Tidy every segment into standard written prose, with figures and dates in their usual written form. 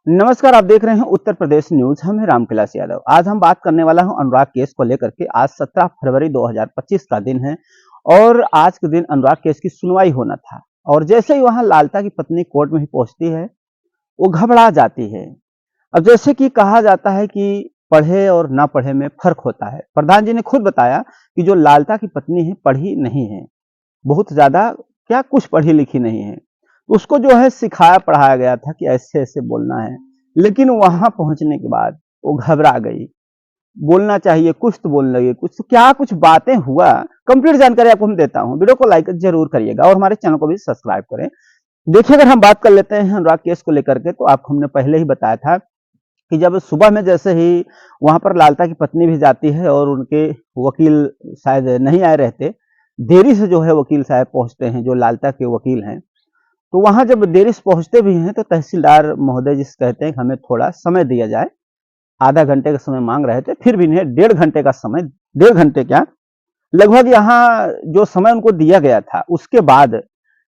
नमस्कार, आप देख रहे हैं उत्तर प्रदेश न्यूज। हम हैं रामविलास यादव। आज हम बात करने वाला हूं अनुराग केस को लेकर के। आज 17 फरवरी 2025 का दिन है और आज के दिन अनुराग केस की सुनवाई होना था। और जैसे ही वहां लालता की पत्नी कोर्ट में ही पहुंचती है, वो घबरा जाती है। अब जैसे कि कहा जाता है कि पढ़े और ना पढ़े में फर्क होता है। प्रधान जी ने खुद बताया कि जो लालता की पत्नी है पढ़ी नहीं है, बहुत ज्यादा क्या कुछ पढ़ी लिखी नहीं है। उसको जो है सिखाया पढ़ाया गया था कि ऐसे ऐसे बोलना है, लेकिन वहां पहुंचने के बाद वो घबरा गई। बोलना चाहिए कुछ तो बोलने लगे, कुछ तो क्या कुछ बातें हुआ। कंप्लीट जानकारी आपको हम देता हूं। वीडियो को लाइक जरूर करिएगा और हमारे चैनल को भी सब्सक्राइब करें। देखिए, अगर हम बात कर लेते हैं अनुराग केस को लेकर के, तो आपको हमने पहले ही बताया था कि जब सुबह में जैसे ही वहां पर लालता की पत्नी भी जाती है और उनके वकील शायद नहीं आए रहते, देरी से जो है वकील साहब पहुंचते हैं, जो लालता के वकील हैं। तो वहां जब देरी से पहुंचते भी हैं तो तहसीलदार महोदय जी से कहते हैं कि हमें थोड़ा समय दिया जाए। आधा घंटे का समय मांग रहे थे, फिर भी इन्हें 1.5 घंटे का समय, 1.5 घंटे क्या, लगभग यहाँ जो समय उनको दिया गया था उसके बाद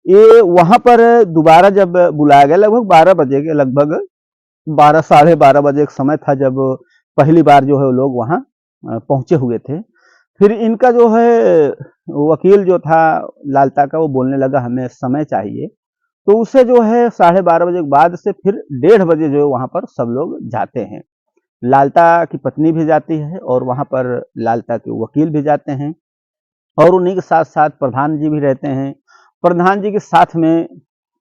ये वहां पर दोबारा जब बुलाया गया, लगभग 12 बजे के लगभग, 12 साढ़े 12 बजे एक समय था जब पहली बार जो है वो लोग वहां पहुंचे हुए थे। फिर इनका जो है वकील जो था लालता का, वो बोलने लगा हमें समय चाहिए। तो उसे जो है 12:30 बजे के बाद से फिर 1:30 बजे जो है वहां पर सब लोग जाते हैं। लालता की पत्नी भी जाती है और वहां पर लालता के वकील भी जाते हैं और उन्हीं के साथ साथ प्रधान जी भी रहते हैं। प्रधान जी के साथ में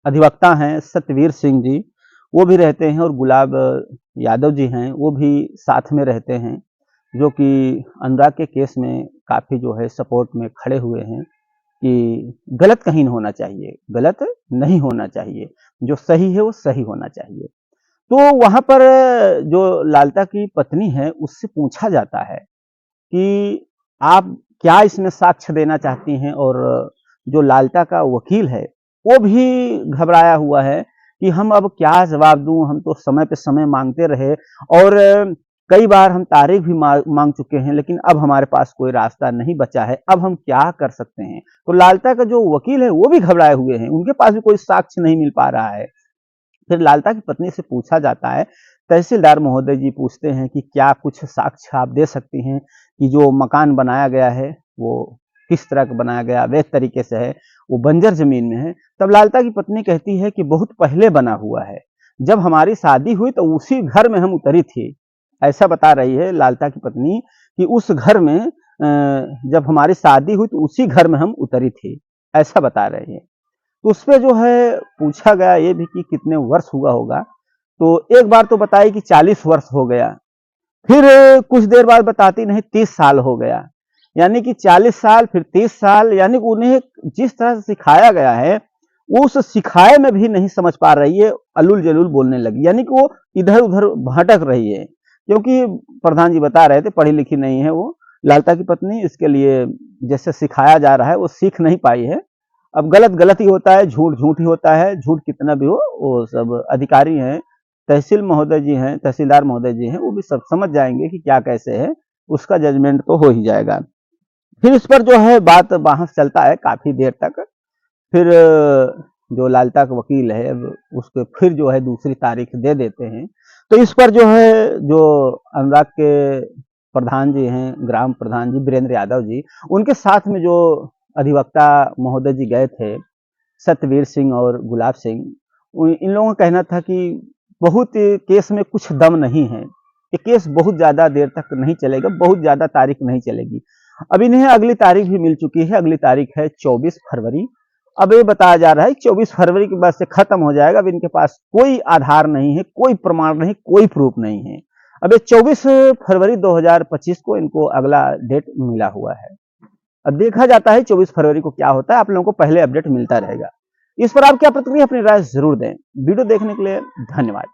अधिवक्ता हैं सत्यवीर सिंह जी, वो भी रहते हैं, और गुलाब यादव जी हैं, वो भी साथ में रहते हैं, जो कि अनुराग के केस में काफी जो है सपोर्ट में खड़े हुए हैं कि गलत कहीं नहीं होना चाहिए, गलत नहीं होना चाहिए, जो सही है वो सही होना चाहिए। तो वहां पर जो लालता की पत्नी है उससे पूछा जाता है कि आप क्या इसमें साक्ष्य देना चाहती हैं, और जो लालता का वकील है वो भी घबराया हुआ है कि हम अब क्या जवाब दूं, हम तो समय पे समय मांगते रहे और कई बार हम तारीख भी मांग चुके हैं, लेकिन अब हमारे पास कोई रास्ता नहीं बचा है, अब हम क्या कर सकते हैं। तो लालता का जो वकील है वो भी घबराए हुए हैं, उनके पास भी कोई साक्ष्य नहीं मिल पा रहा है। फिर लालता की पत्नी से पूछा जाता है, तहसीलदार महोदय जी पूछते हैं कि क्या कुछ साक्ष्य आप दे सकती हैं कि जो मकान बनाया गया है वो किस तरह का बनाया गया, अवैध तरीके से है, वो बंजर जमीन में है। तब लालता की पत्नी कहती है कि बहुत पहले बना हुआ है, जब हमारी शादी हुई तो उसी घर में हम उतरी थी। ऐसा बता रही है लालता की पत्नी कि उस घर में जब हमारी शादी हुई तो उसी घर में हम उतरी थी, ऐसा बता रही है। तो उसपे जो है पूछा गया ये भी कि कितने वर्ष हुआ होगा, तो एक बार तो बताई कि 40 वर्ष हो गया, फिर कुछ देर बाद बताती नहीं 30 साल हो गया। यानी कि 40 साल फिर 30 साल, यानी कि उन्हें जिस तरह से सिखाया गया है वो उस सिखाए में भी नहीं समझ पा रही है, अल्लुल जलूल बोलने लगी, यानी कि वो इधर उधर भटक रही है। क्योंकि प्रधान जी बता रहे थे पढ़ी लिखी नहीं है वो लालता की पत्नी, इसके लिए जैसे सिखाया जा रहा है वो सीख नहीं पाई है। अब गलत गलत ही होता है, झूठ झूठ ही होता है, झूठ कितना भी हो वो सब अधिकारी हैं, तहसील महोदय जी हैं, तहसीलदार महोदय जी हैं, वो भी सब समझ जाएंगे कि क्या कैसे है, उसका जजमेंट तो हो ही जाएगा। फिर इस पर जो है बात बहस चलता है काफी देर तक। फिर जो लालता का वकील है उसको फिर जो है दूसरी तारीख दे देते हैं। तो इस पर जो है जो अनुराग के प्रधान जी हैं, ग्राम प्रधान जी वीरेंद्र यादव जी, उनके साथ में जो अधिवक्ता महोदय जी गए थे सत्यवीर सिंह और गुलाब सिंह, इन लोगों का कहना था कि बहुत केस में कुछ दम नहीं है, ये केस बहुत ज्यादा देर तक नहीं चलेगा, बहुत ज्यादा तारीख नहीं चलेगी। अब इन्हें अगली तारीख भी मिल चुकी है, अगली तारीख है 24 फरवरी। अब ये बताया जा रहा है 24 फरवरी के बाद से खत्म हो जाएगा। अब इनके पास कोई आधार नहीं है, कोई प्रमाण नहीं, कोई प्रूफ नहीं है। अब ये 24 फरवरी 2025 को इनको अगला डेट मिला हुआ है। अब देखा जाता है 24 फरवरी को क्या होता है, आप लोगों को पहले अपडेट मिलता रहेगा। इस पर आप क्या प्रतिक्रिया, अपनी राय जरूर दें। वीडियो देखने के लिए धन्यवाद।